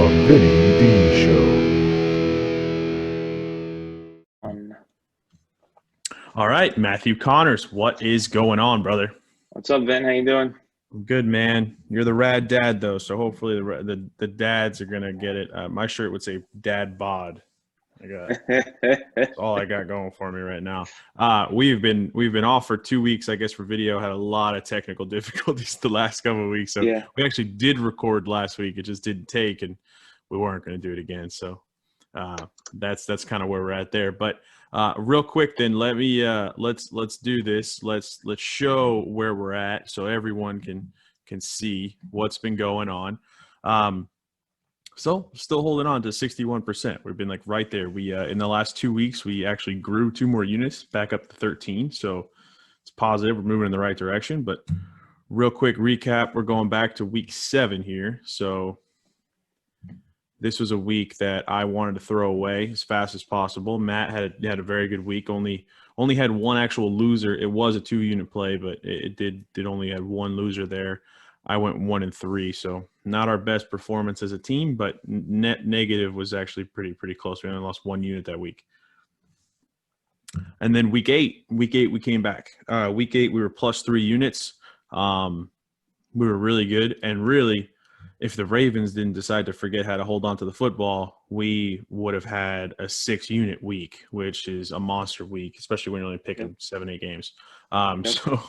The Vinny D Show. All right, Matthew Connors, what is going on, brother? What's up, Vin? How you doing? I'm good, man. You're the rad dad, though, so hopefully the dads are gonna get it. My shirt would say "Dad Bod." That's all I got going for me right now. We've been off for 2 weeks, I guess, for video. Had a lot of technical difficulties the last couple of weeks, so Yeah. we actually did record last week. It just didn't take, and we weren't going to do it again. So that's kind of where we're at there. But real quick, then let's do this. Let's show where we're at so everyone can see what's been going on. So still holding on to 61%. We've been like right there. We in the last 2 weeks, we actually grew 2 more units back up to 13. So it's positive. We're moving in the right direction. But real quick recap, we're going back to week 7 here. So this was a week that I wanted to throw away as fast as possible. Matt had a very good week. Only had one actual loser. It was a 2-unit play, but it did only had one loser there. I went 1-3, so not our best performance as a team, but net negative was actually pretty close. We only lost 1 unit that week. And then week eight we came back. Week 8 we were plus 3 units. We were really good, and really, if the Ravens didn't decide to forget how to hold on to the football, we would have had a 6-unit week, which is a monster week, especially when you're only picking 7-8 games. So.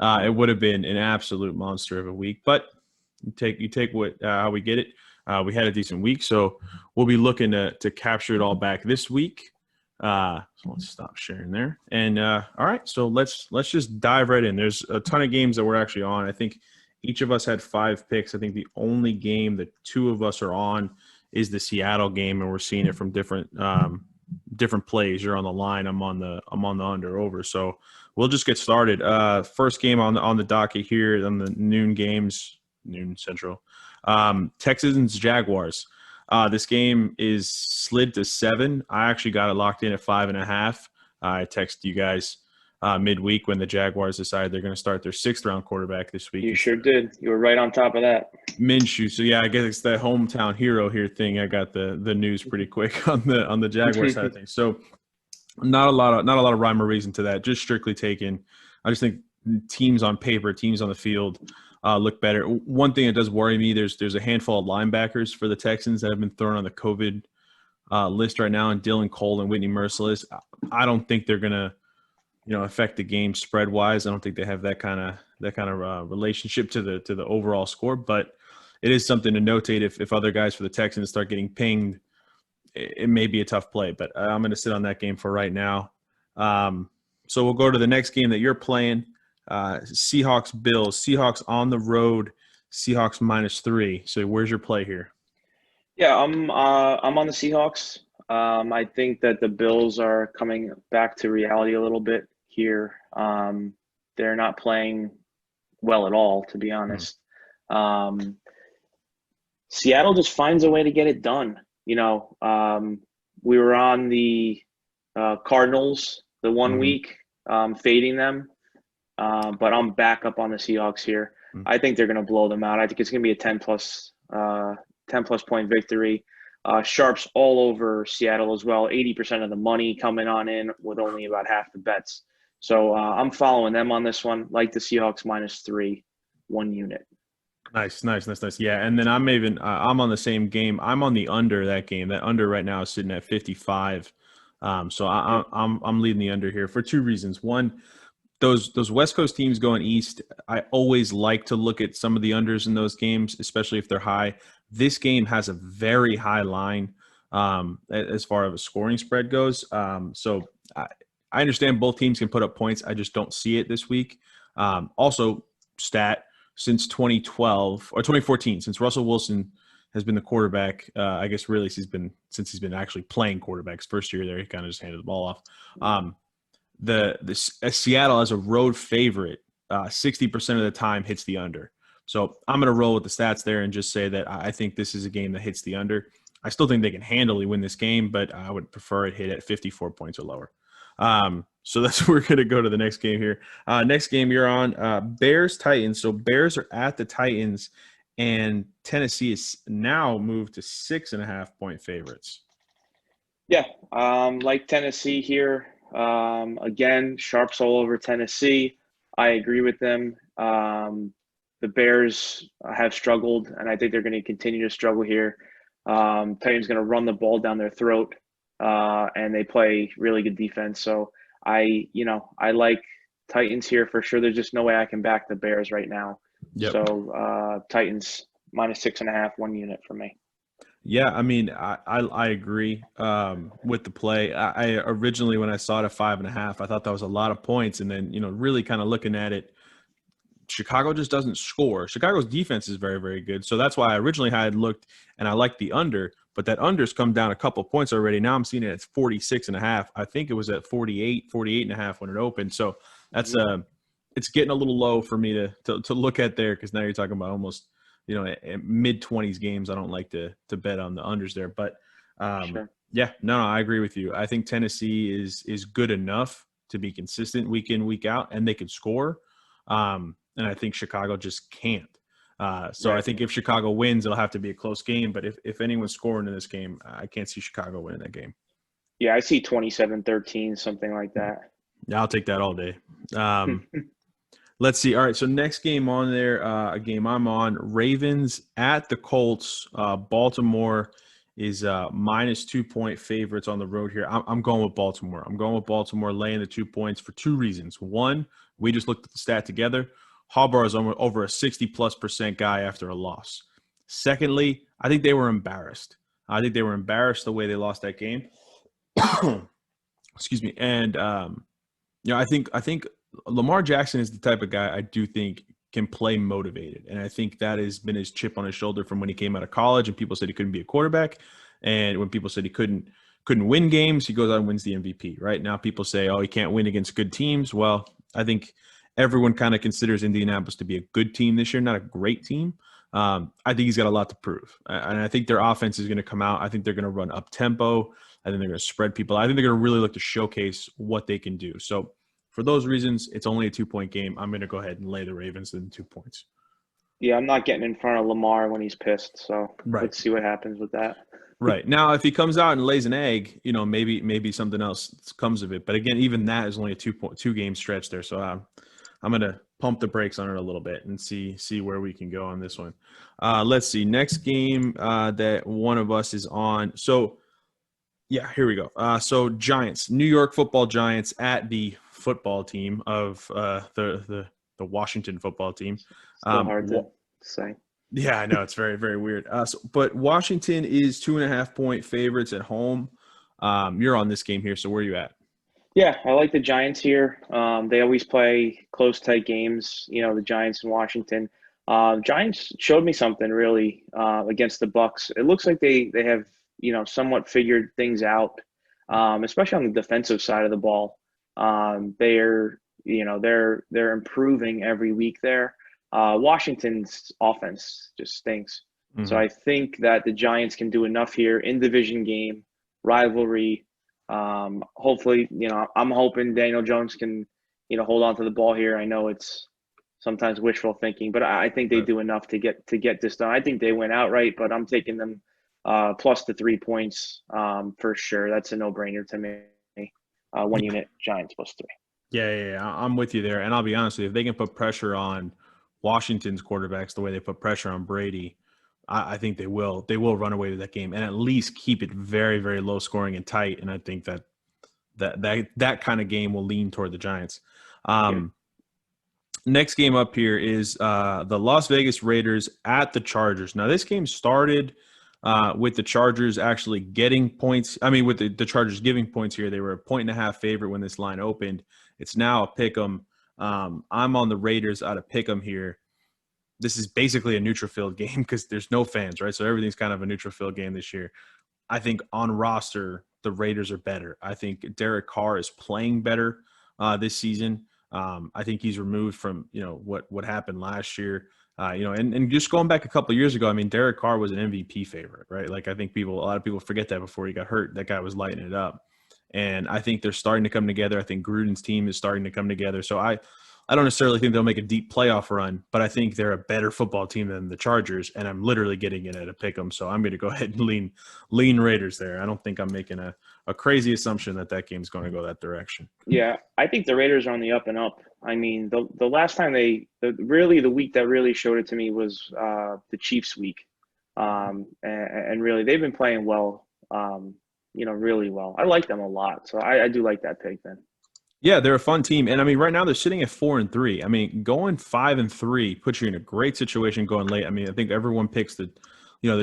It would have been an absolute monster of a week, but you take what how we get it. We had a decent week, so we'll be looking to capture it all back this week. So let's stop sharing there. And all right, so let's just dive right in. There's a ton of games that we're actually on. I think each of us had 5 picks. I think the only game that 2 of us are on is the Seattle game, and we're seeing it from different plays. You're on the line. I'm on the under over. So we'll just get started. First game on the docket here on the noon Central. Texans Jaguars. This game is slid to 7. I actually got it locked in at 5.5. I texted you guys midweek when the Jaguars decided they're going to start their 6th-round quarterback this week. You sure did. You were right on top of that. Minshew. So yeah, I guess it's that hometown hero here thing. I got the news pretty quick on the Jaguars side of things. So not a lot of rhyme or reason to that. Just strictly taken. I just think teams on paper, teams on the field look better. One thing that does worry me, there's a handful of linebackers for the Texans that have been thrown on the COVID list right now, and Dylan Cole and Whitney Merciless. I don't think they're gonna affect the game spread wise. I don't think they have that kind of relationship to the overall score. But it is something to notate if other guys for the Texans start getting pinged. It may be a tough play, but I'm going to sit on that game for right now. So we'll go to the next game that you're playing, Seahawks Bills. Seahawks on the road, Seahawks -3. So where's your play here? Yeah, I'm on the Seahawks. I think that the Bills are coming back to reality a little bit here. They're not playing well at all, to be honest. Seattle just finds a way to get it done. We were on the Cardinals the one week, fading them, but I'm back up on the Seahawks here. I think they're going to blow them out. I think it's going to be a 10-plus point victory. Sharps all over Seattle as well. 80% of the money coming on in with only about half the bets. So I'm following them on this one. Like the Seahawks -3, 1 unit. Nice. Yeah, and then I'm on the same game. I'm on the under that game. That under right now is sitting at 55. So I'm leading the under here for 2 reasons. One, those West Coast teams going east, I always like to look at some of the unders in those games, especially if they're high. This game has a very high line as far as a scoring spread goes. So I understand both teams can put up points. I just don't see it this week. Also, stat. Since 2012 or 2014, since Russell Wilson has been the quarterback, I guess really since he's been actually playing quarterbacks. First year there, he kind of just handed the ball off. Seattle as a road favorite, 60% of the time hits the under. So I'm going to roll with the stats there and just say that I think this is a game that hits the under. I still think they can handily win this game, but I would prefer it hit at 54 points or lower. So that's where we're going to go to the next game here. Next game you're on, Bears-Titans. So Bears are at the Titans, and Tennessee is now moved to 6.5-point favorites. Yeah, like Tennessee here. Again, sharps all over Tennessee. I agree with them. The Bears have struggled, and I think they're going to continue to struggle here. Titans going to run the ball down their throat, and they play really good defense. So I like Titans here for sure. There's just no way I can back the Bears right now. Yep. So Titans minus 6.5, 1 unit for me. Yeah, I mean, I agree with the play. I originally, when I saw it at 5.5, I thought that was a lot of points, and then really kind of looking at it, Chicago just doesn't score. Chicago's defense is very, very good, so that's why I originally had looked, and I liked the under, but that under's come down a couple points already. Now I'm seeing it at 46.5. I think it was at 48.5 when it opened. So that's it's getting a little low for me to look at there, because now you're talking about almost mid-20s games. I don't like to bet on the unders there, but Sure. yeah, no, I agree with you. I think Tennessee is good enough to be consistent week in, week out, and they can score. And I think Chicago just can't. So I think if Chicago wins, it'll have to be a close game. But if anyone's scoring in this game, I can't see Chicago winning that game. Yeah, I see 27-13, something like that. Yeah, I'll take that all day. Let's see. All right, so next game on there, a game I'm on, Ravens at the Colts. Baltimore is minus 2-point favorites on the road here. I'm going with Baltimore. I'm going with Baltimore laying the 2 points for two reasons. One, we just looked at the stat together. Harbaugh is over a 60+% guy after a loss. Secondly, I think they were embarrassed. I think they were embarrassed the way they lost that game. Excuse me. And I think Lamar Jackson is the type of guy I do think can play motivated. And I think that has been his chip on his shoulder from when he came out of college and people said he couldn't be a quarterback. And when people said he couldn't win games, he goes out and wins the MVP. Right now, people say, oh, he can't win against good teams. Well, I think everyone kind of considers Indianapolis to be a good team this year, not a great team. I think he's got a lot to prove. And I think their offense is going to come out. I think they're going to run up tempo. I think they're going to spread people. I think they're going to really look to showcase what they can do. So for those reasons, it's only a 2-point game. I'm going to go ahead and lay the Ravens in 2 points. Yeah, I'm not getting in front of Lamar when he's pissed. So Let's see what happens with that. Right. Now, if he comes out and lays an egg, maybe something else comes of it. But again, even that is only a 2-game stretch there. So I'm going to pump the brakes on it a little bit and see where we can go on this one. Let's see. Next game that one of us is on. So, yeah, here we go. So Giants, New York Football Giants at the football team of the Washington football team. Still hard to say. Yeah, I know. It's very, very weird. But Washington is 2.5-point favorites at home. You're on this game here, so where are you at? Yeah, I like the Giants here. They always play close, tight games, the Giants and Washington. Giants showed me something really against the Bucs. It looks like they have, somewhat figured things out, especially on the defensive side of the ball. They're improving every week there. Washington's offense just stinks. Mm-hmm. So I think that the Giants can do enough here in division game, rivalry. Hopefully, I'm hoping Daniel Jones can, hold on to the ball here. I know it's sometimes wishful thinking, but I think they do enough to get this done. I think they win outright, but I'm taking them plus the 3 points for sure. That's a no-brainer to me. 1 unit, Giants plus 3. Yeah, I'm with you there. And I'll be honest with you, if they can put pressure on Washington's quarterbacks the way they put pressure on Brady, I think they will. They will run away with that game and at least keep it very, very low scoring and tight. And I think that kind of game will lean toward the Giants. Next game up here is the Las Vegas Raiders at the Chargers. Now, this game started with the Chargers actually getting points. I mean, with the Chargers giving points here. They were a 1.5 favorite when this line opened. It's now a pick 'em. I'm on the Raiders out of pick 'em here. This is basically a neutral field game because there's no fans, right? So everything's kind of a neutral field game this year. I think on roster, the Raiders are better. I think Derek Carr is playing better this season. I think he's removed from, what happened last year. And just going back a couple of years ago, I mean, Derek Carr was an MVP favorite, right? Like I think a lot of people forget that before he got hurt, that guy was lighting it up. And I think they're starting to come together. I think Gruden's team is starting to come together. So I I don't necessarily think they'll make a deep playoff run, but I think they're a better football team than the Chargers, and I'm literally getting it at a pick 'em. So I'm going to go ahead and lean Raiders there. I don't think I'm making a crazy assumption that game's going to go that direction. Yeah, I think the Raiders are on the up and up. I mean, the last time the week that really showed it to me was the Chiefs week, and really they've been playing well, really well. I like them a lot, so I do like that pick then. Yeah, they're a fun team, and I mean, right now they're sitting at 4-3. I mean, going 5-3 puts you in a great situation going late. I mean, I think everyone picks the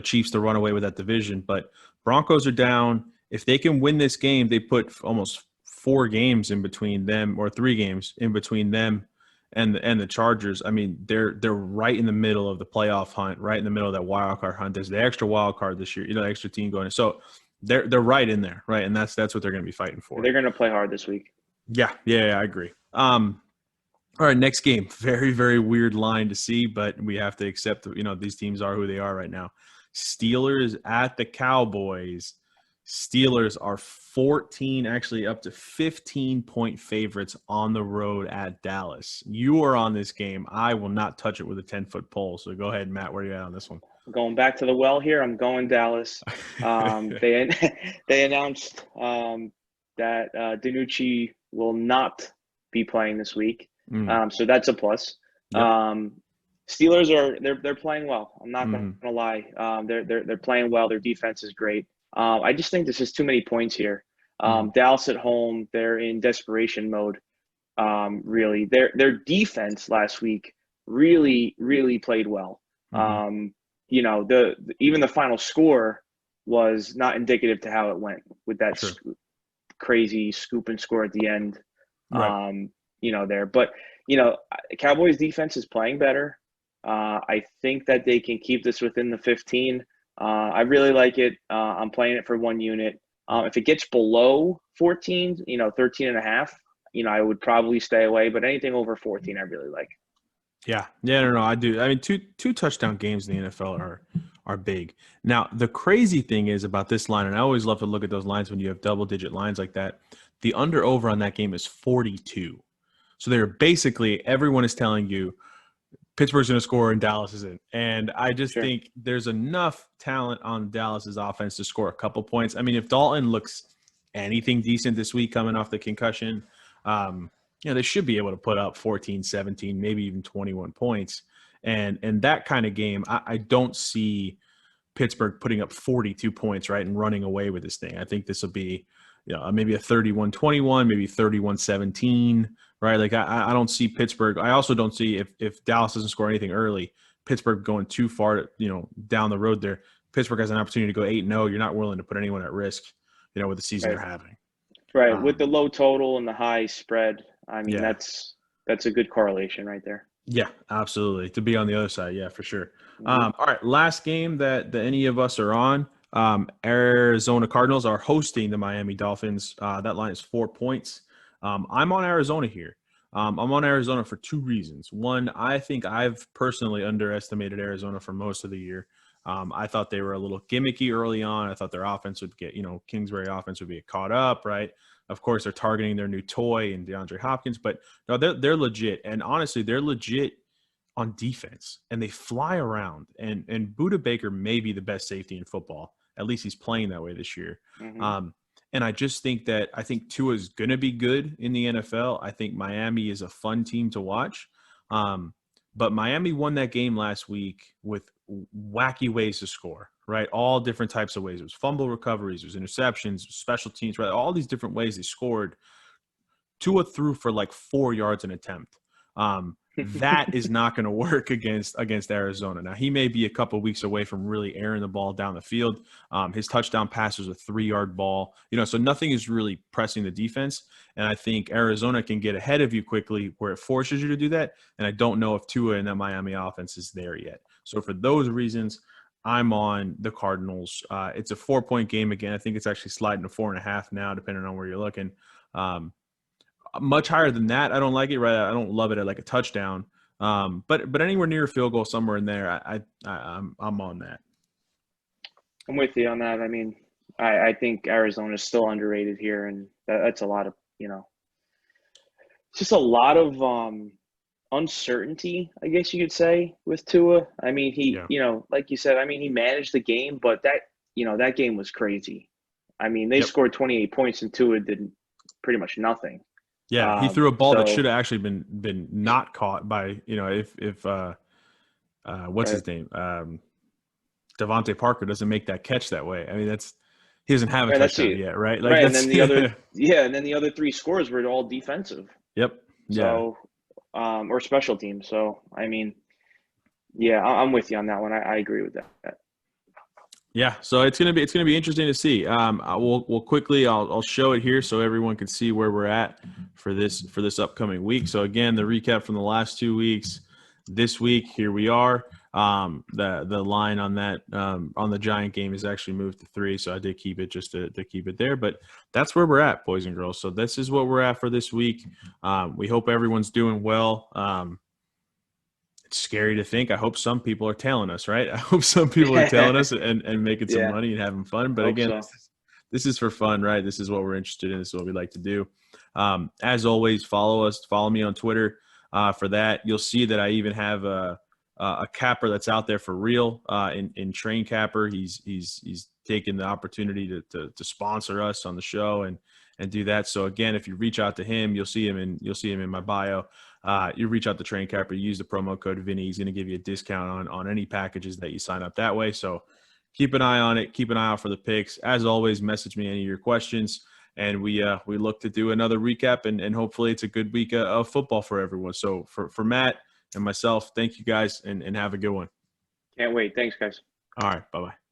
Chiefs to run away with that division, but Broncos are down. If they can win this game, they put almost 4 games in between them, or 3 games in between them and the Chargers. I mean, they're right in the middle of the playoff hunt, right in the middle of that wild card hunt. There's the extra wild card this year, the extra team going in. So they're right in there, right, and that's what they're going to be fighting for. They're going to play hard this week. Yeah, I agree. All right, next game. Very, very weird line to see, but we have to accept that, these teams are who they are right now. Steelers at the Cowboys. Steelers are 14, actually up to 15-point favorites on the road at Dallas. You are on this game. I will not touch it with a 10-foot pole. So go ahead, Matt. Where are you at on this one? Going back to the well here, I'm going Dallas. They announced that DiNucci will not be playing this week, so that's a plus. Yep. Steelers they're playing well. I'm not going to lie. They're playing well. Their defense is great. I just think this is too many points here. Dallas at home, they're in desperation mode. Really, their defense last week really played well. Even the final score was not indicative to how it went with that crazy scoop and score at the end. Right. There, but Cowboys defense is playing better. I think that they can keep this within the 15. I really like it. I'm playing it for 1 unit. If it gets below 14, 13 and a half, I would probably stay away, but anything over 14, I really like. Yeah, no, I do. I mean, two touchdown games in the NFL are big. Now, the crazy thing is about this line, and I always love to look at those lines when you have double-digit lines like that, the under-over on that game is 42. So they're basically, everyone is telling you Pittsburgh's going to score and Dallas isn't. And I just think there's enough talent on Dallas's offense to score a couple points. I mean, if Dalton looks anything decent this week coming off the concussion, they should be able to put up 14, 17, maybe even 21 points. And that kind of game, I don't see Pittsburgh putting up 42 points, right, and running away with this thing. I think this will be, maybe a 31-21, maybe 31-17, right? Like I don't see Pittsburgh. I also don't see if Dallas doesn't score anything early, Pittsburgh going too far, down the road there. Pittsburgh has an opportunity to go 8-0. You're not willing to put anyone at risk, with the season they're having. Right, with the low total and the high spread. I mean, that's a good correlation right there. Yeah, absolutely. To be on the other side, yeah, for sure. All right, last game that any of us are on. Arizona Cardinals are hosting the Miami Dolphins. That line is 4 points. I'm on Arizona here. I'm on Arizona for 2 reasons. One, I think I've personally underestimated Arizona for most of the year. I thought they were a little gimmicky early on. I thought their offense would get, Kingsbury offense would be caught up, right? Of course, they're targeting their new toy and DeAndre Hopkins, but no, they're legit. And honestly, they're legit on defense, and they fly around. And Budda Baker may be the best safety in football. At least he's playing that way this year. And I just think Tua is going to be good in the NFL. I think Miami is a fun team to watch. But Miami won that game last week with wacky ways to score, right? All different types of ways. It was fumble recoveries, it was interceptions, special teams, right? All these different ways they scored. Tua threw for like 4 yards an attempt. That is not going to work against Arizona. Now, he may be a couple weeks away from really airing the ball down the field. His touchdown pass was a 3-yard ball. So nothing is really pressing the defense. And I think Arizona can get ahead of you quickly where it forces you to do that. And I don't know if Tua in that Miami offense is there yet. So for those reasons, I'm on the Cardinals. It's a 4-point game again. I think it's actually sliding to 4.5 now, depending on where you're looking. Much higher than that, I don't like it. Right, I don't love it at like a touchdown. But anywhere near a field goal, somewhere in there, I'm on that. I'm with you on that. I mean, I think Arizona is still underrated here, and that's a lot of it's just a lot of uncertainty, I guess you could say, with Tua. I mean, Yeah. like you said, I mean, he managed the game, but that game was crazy. I mean, they Yep. scored 28 points and Tua did pretty much nothing. Yeah, he threw a ball that should So have actually been not caught by, if what's right, his name? Devontae Parker doesn't make that catch that way. I mean, he doesn't have a right, that's touchdown it. yet, right? Like Right, and that's then the other three scores were all defensive. Yep. Yeah. So, or special teams. So, I mean, yeah, I'm with you on that one. I agree with that. Yeah, so it's gonna be interesting to see. We'll quickly I'll show it here so everyone can see where we're at for this upcoming week. So again, the recap from the last 2 weeks. This week, here we are. The line on that on the Giant game is actually moved to 3, so I did keep it just to keep it there. But that's where we're at, boys and girls. So this is what we're at for this week. We hope everyone's doing well. It's scary to think. I hope some people are tailing us, right? I hope some people are tailing us and making some Yeah. money and having fun. But Hope again, so. this is for fun, right? This is what we're interested in. This is what we like to do. As always, follow me on Twitter for that. You'll see that I even have a capper that's out there for real in Train Capper. He's taken the opportunity to sponsor us on the show and do that. So again, if you reach out to him, you'll see him in my bio. You reach out to Train Capper, use the promo code Vinny. He's going to give you a discount on any packages that you sign up that way. So keep an eye on it. Keep an eye out for the picks. As always, message me any of your questions, and we look to do another recap, and hopefully it's a good week of football for everyone. So for Matt and myself, thank you guys, and have a good one. Can't wait. Thanks, guys. All right, bye-bye.